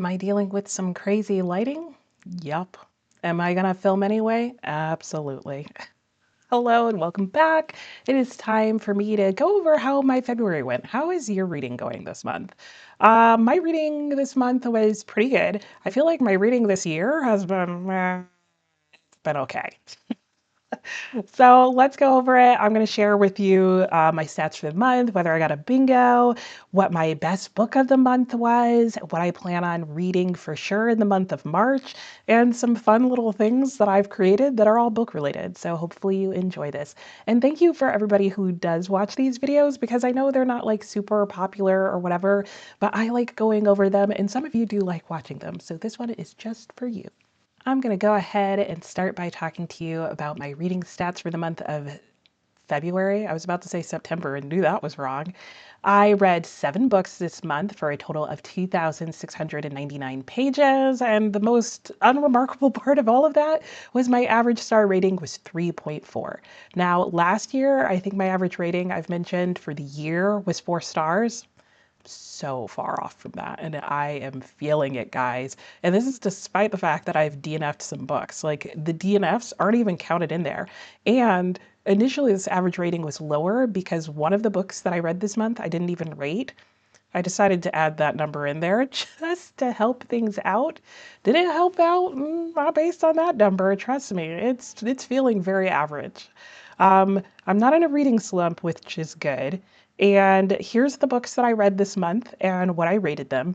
Am I dealing with some crazy lighting? Yup. Am I gonna film anyway? Absolutely. Hello and welcome back. It is time for me to go over how my February went. How is your reading going this month? My reading this month was pretty good. I feel like my reading this year has been okay. So let's go over it. I'm going to share with you my stats for the month, whether I got a bingo, what my best book of the month was, what I plan on reading for sure in the month of March, and some fun little things that I've created that are all book related. So hopefully you enjoy this. And thank you for everybody who does watch these videos because I know they're not like super popular or whatever, but I like going over them and some of you do like watching them. So this one is just for you. I'm going to go ahead and start by talking to you about my reading stats for the month of February. I was about to say September and knew that was wrong. I read 7 books this month for a total of 2,699 pages, and the most unremarkable part of all of that was my average star rating was 3.4. Now, last year, I think my average rating I've mentioned for the year was 4 stars. So far off from that, and I am feeling it, guys. And this is despite the fact that I've DNF'd some books. Like, the DNFs aren't even counted in there. And initially this average rating was lower because one of the books that I read this month I didn't even rate. I decided to add that number in there just to help things out. Did it help out? Not based on that number, trust me. It's feeling very average. I'm not in a reading slump, which is good. And here's the books that I read this month and what I rated them.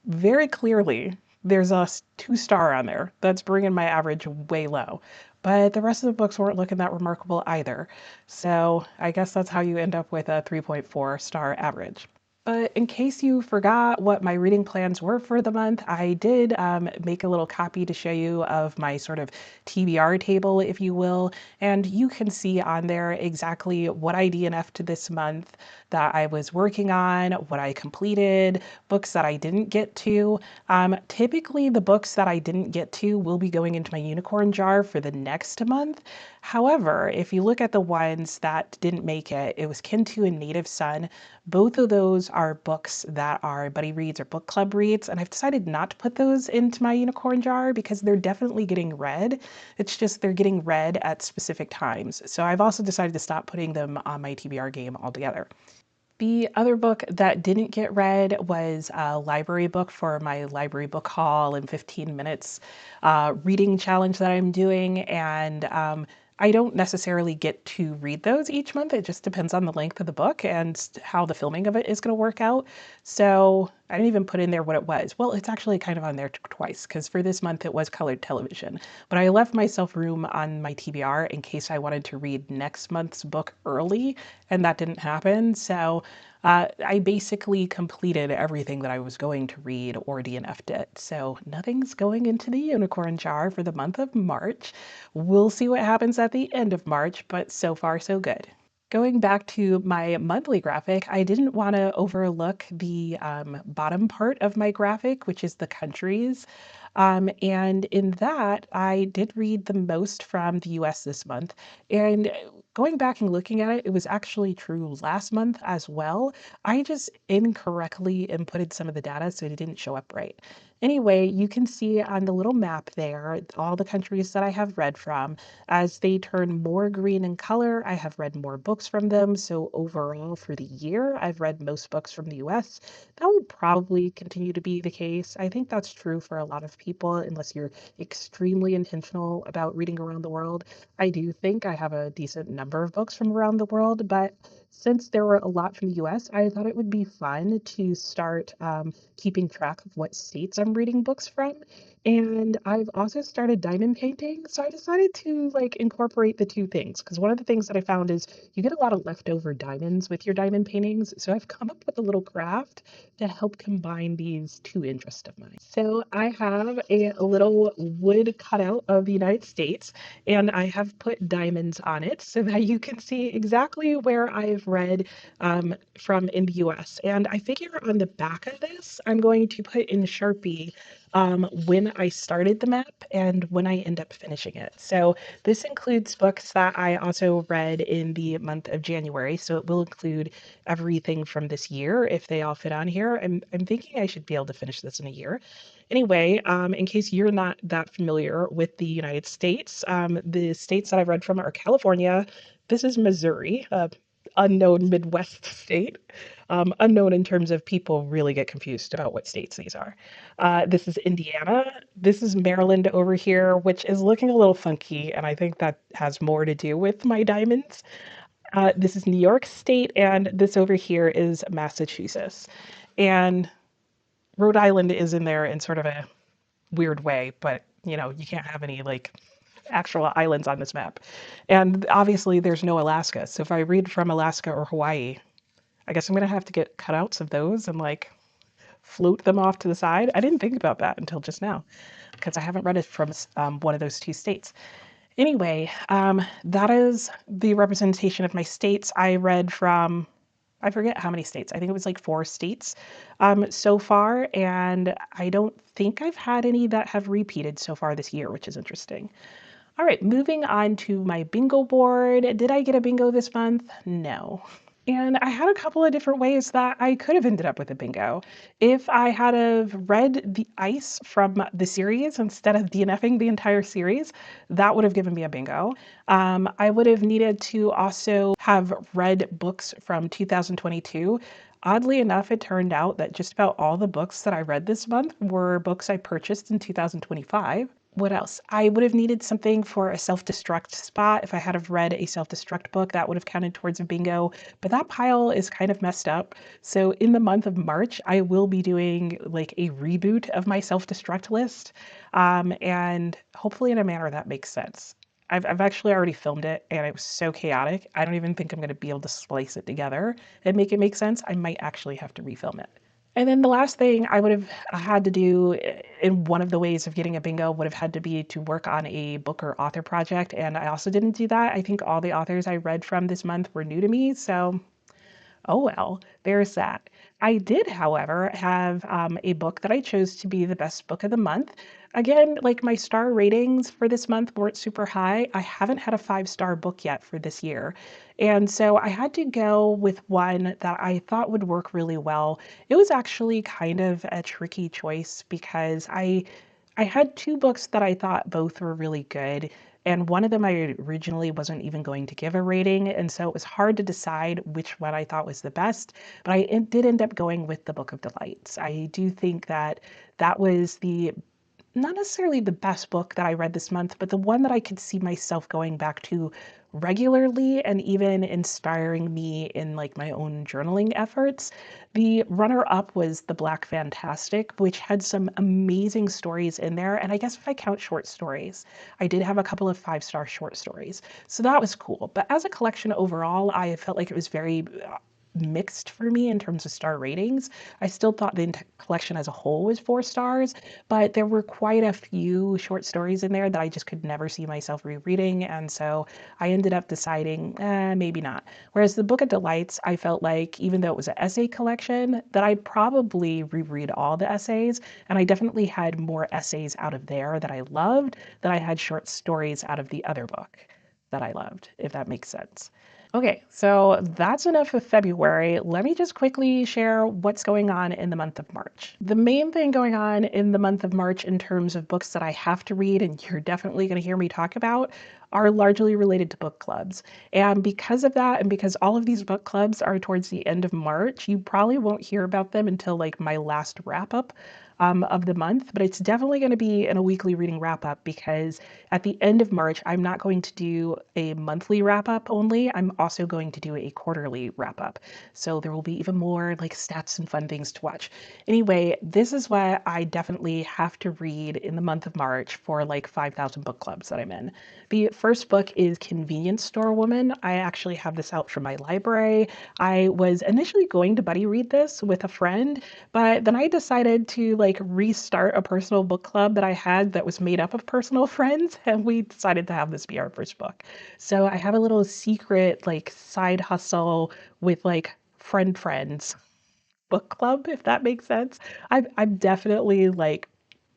Very clearly, there's a 2-star on there. That's bringing my average way low. But the rest of the books weren't looking that remarkable either. So I guess that's how you end up with a 3.4-star average. But in case you forgot what my reading plans were for the month, I did make a little copy to show you of my sort of TBR table, if you will. And you can see on there exactly what I DNF'd this month that I was working on, what I completed, books that I didn't get to. Typically, the books that I didn't get to will be going into my unicorn jar for the next month. However, if you look at the ones that didn't make it, it was Kin 2 and Native Son. Both of those are books that are buddy reads or book club reads, and I've decided not to put those into my unicorn jar because they're definitely getting read. It's just they're getting read at specific times. So I've also decided to stop putting them on my TBR game altogether. The other book that didn't get read was a library book for my library book haul in 15 minutes reading challenge that I'm doing. And I don't necessarily get to read those each month. It just depends on the length of the book and how the filming of it is going to work out. So I didn't even put in there what it was. Well, it's actually kind of on there twice because for this month it was colored television. But I left myself room on my TBR in case I wanted to read next month's book early, and that didn't happen. So I basically completed everything that I was going to read or DNF'd it. So nothing's going into the unicorn jar for the month of March. We'll see what happens at the end of March, but so far so good. Going back to my monthly graphic, I didn't want to overlook the bottom part of my graphic, which is the countries. And in that, I did read the most from the US this month. And going back and looking at it, it was actually true last month as well. I just incorrectly inputted some of the data, so it didn't show up right. Anyway, you can see on the little map there all the countries that I have read from. As they turn more green in color, I have read more books from them. So overall, for the year, I've read most books from the US. That will probably continue to be the case. I think that's true for a lot of people, unless you're extremely intentional about reading around the world. I do think I have a decent number of books from around the world, but since there were a lot from the US, I thought it would be fun to start keeping track of what states I'm reading books from. And I've also started diamond painting, so I decided to like incorporate the two things because one of the things that I found is you get a lot of leftover diamonds with your diamond paintings. So I've come up with a little craft to help combine these two interests of mine. So I have a little wood cutout of the United States, and I have put diamonds on it so that you can see exactly where I've I've read from in the US. And I figure on the back of this, I'm going to put in Sharpie when I started the map and when I end up finishing it. So this includes books that I also read in the month of January. So it will include everything from this year if they all fit on here. I'm thinking I should be able to finish this in a year. Anyway, in case you're not that familiar with the United States, the states that I've read from are California. This is Missouri, a unknown Midwest state. Unknown in terms of people really get confused about what states these are. This is Indiana. This is Maryland over here, which is looking a little funky, and I think that has more to do with my diamonds. This is New York State, and this over here is Massachusetts. And Rhode Island is in there in sort of a weird way, but you know, you can't have any like actual islands on this map. And obviously there's no Alaska. So if I read from Alaska or Hawaii, I guess I'm gonna have to get cutouts of those and like float them off to the side. I didn't think about that until just now because I haven't read it from one of those two states. Anyway, that is the representation of my states. I read from, I forget how many states. I think it was like 4 states so far, and I don't think I've had any that have repeated so far this year, which is interesting. All right, moving on to my bingo board. Did I get a bingo this month? No. And I had a couple of different ways that I could have ended up with a bingo. If I had have read the ice from the series instead of DNFing the entire series, that would have given me a bingo. I would have needed to also have read books from 2022. Oddly enough, it turned out that just about all the books that I read this month were books I purchased in 2025. What else? I would have needed something for a self-destruct spot. If I had have read a self-destruct book, that would have counted towards a bingo, but that pile is kind of messed up. So in the month of March, I will be doing like a reboot of my self-destruct list, and hopefully in a manner that makes sense. I've actually already filmed it and it was so chaotic. I don't even think I'm going to be able to splice it together and make it make sense. I might actually have to refilm it. And then the last thing I would have had to do in one of the ways of getting a bingo would have had to be to work on a book or author project. And I also didn't do that. I think all the authors I read from this month were new to me. So oh well, there's that. I did, however, have a book that I chose to be the best book of the month. Again, like my star ratings for this month weren't super high. I haven't had a 5-star book yet for this year. And so I had to go with one that I thought would work really well. It was actually kind of a tricky choice because I had 2 books that I thought both were really good, and one of them I originally wasn't even going to give a rating, and so it was hard to decide which one I thought was the best, but I did end up going with The Book of Delights. I do think that that was the not necessarily the best book that I read this month, but the one that I could see myself going back to regularly and even inspiring me in like my own journaling efforts. The runner-up was The Black Fantastic, which had some amazing stories in there. And I guess if I count short stories, I did have a couple of 5-star short stories. So that was cool. But as a collection overall, I felt like it was very mixed for me in terms of star ratings. I still thought the collection as a whole was 4 stars, but there were quite a few short stories in there that I just could never see myself rereading, and so I ended up deciding, maybe not. Whereas the Book of Delights, I felt like, even though it was an essay collection, that I'd probably reread all the essays, and I definitely had more essays out of there that I loved than I had short stories out of the other book that I loved, if that makes sense. Okay, so that's enough of February. Let me just quickly share what's going on in the month of March. The main thing going on in the month of March in terms of books that I have to read, and you're definitely going to hear me talk about, are largely related to book clubs. And because of that, and because all of these book clubs are towards the end of March, you probably won't hear about them until like my last wrap up of the month, but it's definitely going to be in a weekly reading wrap up because at the end of March, I'm not going to do a monthly wrap up only. I'm also going to do a quarterly wrap up. So there will be even more like stats and fun things to watch. Anyway, this is what I definitely have to read in the month of March for like 5,000 book clubs that I'm in. The first book is Convenience Store Woman. I actually have this out from my library. I was initially going to buddy read this with a friend, but then I decided to like like restart a personal book club that I had that was made up of personal friends, and we decided to have this be our first book. So I have a little secret like side hustle with like friends book club, if that makes sense. I'm definitely like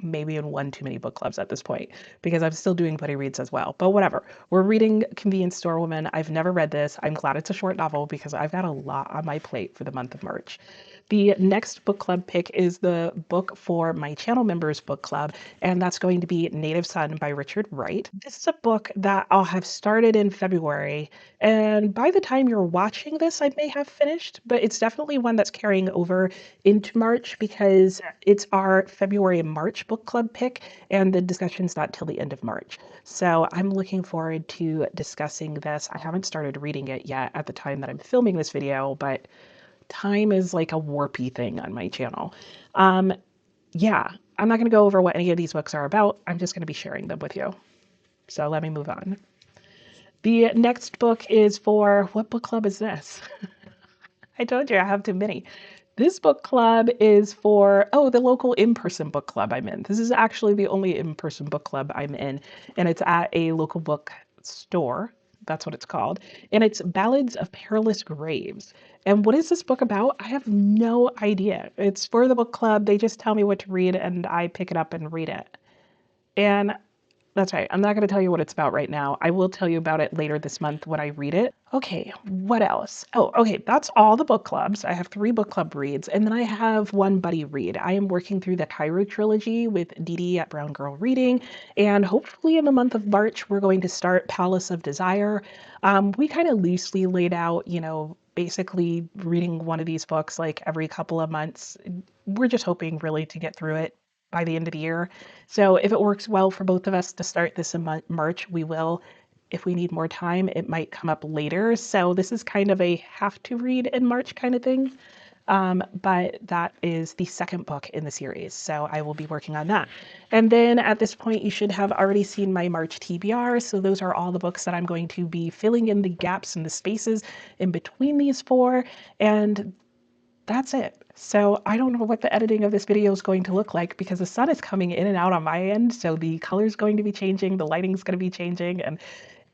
maybe in one too many book clubs at this point because I'm still doing buddy reads as well. But whatever. We're reading Convenience Store Woman. I've never read this. I'm glad it's a short novel because I've got a lot on my plate for the month of March. The next book club pick is the book for my channel members book club, and that's going to be Native Son by Richard Wright. This is a book that I'll have started in February, and by the time you're watching this, I may have finished, but it's definitely one that's carrying over into March because it's our February and March book club pick, and the discussion's not till the end of March. So I'm looking forward to discussing this. I haven't started reading it yet at the time that I'm filming this video, but time is like a warpy thing on my channel. Um, yeah, I'm not going to go over what any of these books are about. I'm just going to be sharing them with you. So let me move on. The next book is for, what book club is this? I told you I have too many. This book club is for, oh, the local in-person book club I'm in. This is actually the only in-person book club I'm in, and it's at a local book store. That's what it's called. And it's Ballads of Perilous Graves. And what is this book about? I have no idea. It's for the book club. They just tell me what to read, and I pick it up and read it. And that's right. I'm not going to tell you what it's about right now. I will tell you about it later this month when I read it. Okay, what else? Oh, okay, that's all the book clubs. I have 3 book club reads, and then I have 1 buddy read. I am working through the Cairo trilogy with Dee Dee at Brown Girl Reading, and hopefully in the month of March, we're going to start Palace of Desire. We kind of loosely laid out, basically reading one of these books like every couple of months. We're just hoping really to get through it by the end of the year. So if it works well for both of us to start this in March, we will. If we need more time, it might come up later. So this is kind of a have to read in March kind of thing. But that is the second book in the series. So I will be working on that. And then at this point, you should have already seen my March TBR. So those are all the books that I'm going to be filling in the gaps and the spaces in between these 4. And that's it. So I don't know what the editing of this video is going to look like because the sun is coming in and out on my end. So the color is going to be changing, the lighting is going to be changing, and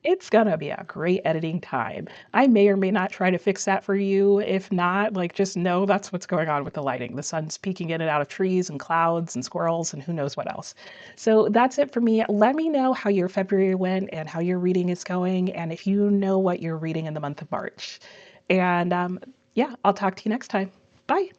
it's gonna be a great editing time. I may or may not try to fix that for you. If not, like just know that's what's going on with the lighting. The sun's peeking in and out of trees and clouds and squirrels and who knows what else. So that's it for me. Let me know how your February went and how your reading is going, and if you know what you're reading in the month of March. And yeah, I'll talk to you next time. Bye.